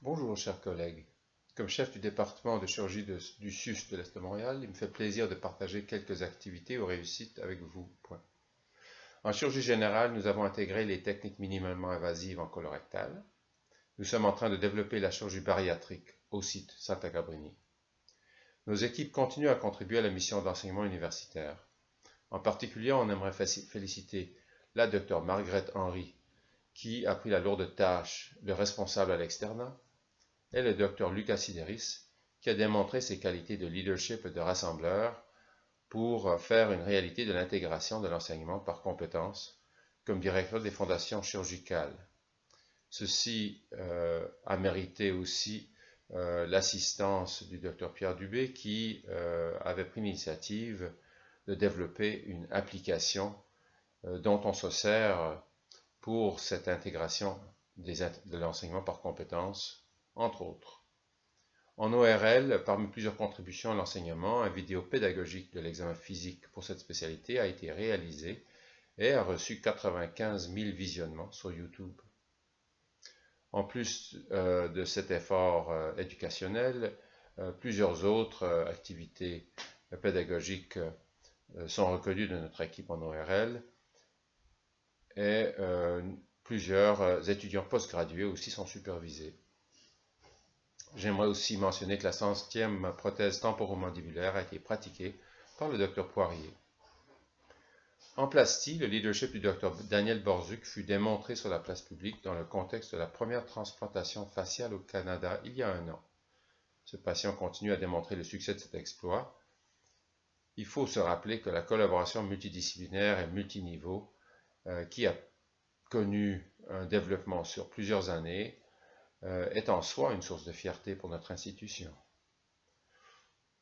Bonjour chers collègues. Comme chef du département de chirurgie du CIUS de l'Est de Montréal, il me fait plaisir de partager quelques activités ou réussites avec vous. En chirurgie générale, nous avons intégré les techniques minimalement invasives en colorectal. Nous sommes en train de développer la chirurgie bariatrique au site Santa Cabrini. Nos équipes continuent à contribuer à la mission d'enseignement universitaire. En particulier, on aimerait féliciter la Dr Margaret Henry, qui a pris la lourde tâche de responsable à l'externat, et le Dr Lucas Sideris, qui a démontré ses qualités de leadership et de rassembleur pour faire une réalité de l'intégration de l'enseignement par compétences comme directeur des fondations chirurgicales. Ceci a mérité aussi l'assistance du Dr Pierre Dubé qui avait pris l'initiative de développer une application dont on se sert pour cette intégration de l'enseignement par compétences, entre autres. En ORL, parmi plusieurs contributions à l'enseignement, un vidéo pédagogique de l'examen physique pour cette spécialité a été réalisé et a reçu 95 000 visionnements sur YouTube. En plus de cet effort éducationnel, plusieurs autres activités pédagogiques sont reconnues de notre équipe en ORL et plusieurs étudiants postgradués aussi sont supervisés. J'aimerais aussi mentionner que la 100e prothèse temporomandibulaire a été pratiquée par le Dr Poirier. En plastie, le leadership du Dr Daniel Borzuc fut démontré sur la place publique dans le contexte de la première transplantation faciale au Canada il y a 1 an. Ce patient continue à démontrer le succès de cet exploit. Il faut se rappeler que la collaboration multidisciplinaire et multiniveau, qui a connu un développement sur plusieurs années, est en soi une source de fierté pour notre institution.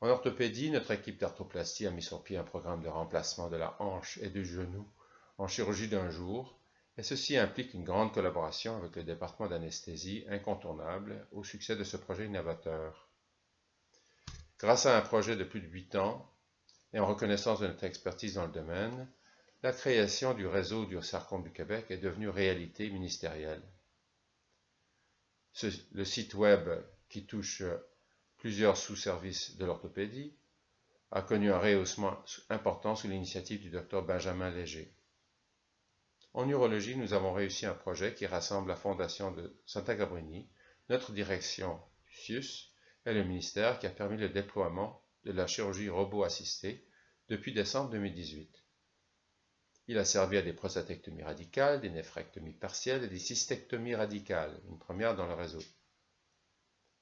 En orthopédie, notre équipe d'arthroplastie a mis sur pied un programme de remplacement de la hanche et du genou en chirurgie d'un jour, et ceci implique une grande collaboration avec le département d'anesthésie incontournable au succès de ce projet innovateur. Grâce à un projet de plus de 8 ans, et en reconnaissance de notre expertise dans le domaine, la création du réseau du sarcome du Québec est devenue réalité ministérielle. Le site web qui touche plusieurs sous-services de l'orthopédie a connu un rehaussement important sous l'initiative du Dr Benjamin Léger. En urologie, nous avons réussi un projet qui rassemble la Fondation de Santa Cabrini, notre direction du CIUS et le ministère qui a permis le déploiement de la chirurgie robot-assistée depuis décembre 2018. Il a servi à des prostatectomies radicales, des néphrectomies partielles et des cystectomies radicales, une première dans le réseau.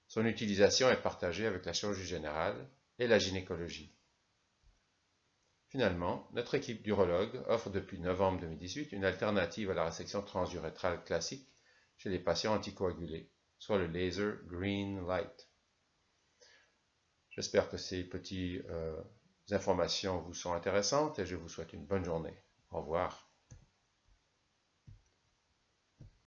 Son utilisation est partagée avec la chirurgie générale et la gynécologie. Finalement, notre équipe d'urologues offre depuis novembre 2018 une alternative à la résection transurétrale classique chez les patients anticoagulés, soit le laser Green Light. J'espère que ces petites informations vous sont intéressantes et je vous souhaite une bonne journée. Au revoir.